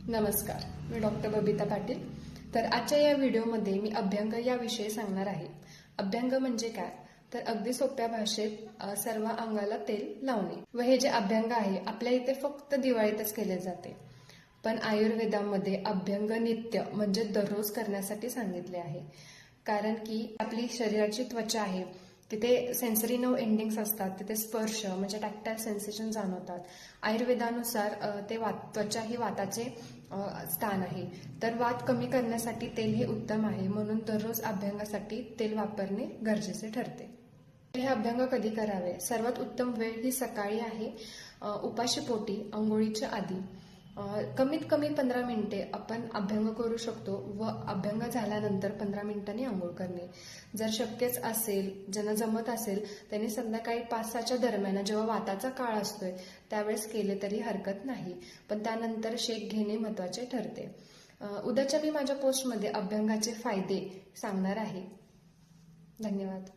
नमस्कार, मी डॉक्टर बबिता पाटील। तर आजच्या या व्हिडिओमध्ये मी अभ्यंग याविषयी सांगणार आहे। अभ्यंग म्हणजे काय? तर अगदी सोप्या भाषेत सर्व अंगाला तेल लावणे। व हे जे अभ्यंग आहे आपल्या इथे फक्त दिवाळीतच केले जाते, पण आयुर्वेदामध्ये अभ्यंग नित्य म्हणजे दररोज करण्यासाठी सांगितले आहे। कारण की आपली शरीराची त्वचा आहे तिथे सेन्सरी नर्व एंडिंग्स असतात, तिथे स्पर्श म्हणजे टॅक्टाईल सेन्सेशन जाणवतात। आयुर्वेदानुसार त्वचा ही वाताचे स्थान आहे, तर वात कमी करण्यासाठी तेल हे उत्तम आहे, म्हणून दररोज अभ्यंगासाठी तेल वापरणे गरजेचे ठरते। हे अभ्यंग कधी करावे? सर्वात उत्तम वेळ ही सकाळी आहे, उपाशीपोटी अंघोळीच्या आधी। कमीत कमी 15 मिनिटे आपण अभ्यंग करू शकतो व अभ्यंग झाल्यानंतर 15 मिनिटांनी अंघोळ करणे। जर शक्यच असेल, ज्यांना जमत असेल त्यांनी संध्याकाळी 5-6च्या दरम्यान जेव्हा वाताचा काळ असतोय त्यावेळेस केले तरी हरकत नाही, पण त्यानंतर शेक घेणे महत्त्वाचे ठरते। उद्याच्या मी माझ्या पोस्टमध्ये अभ्यंगाचे फायदे सांगणार आहे। धन्यवाद।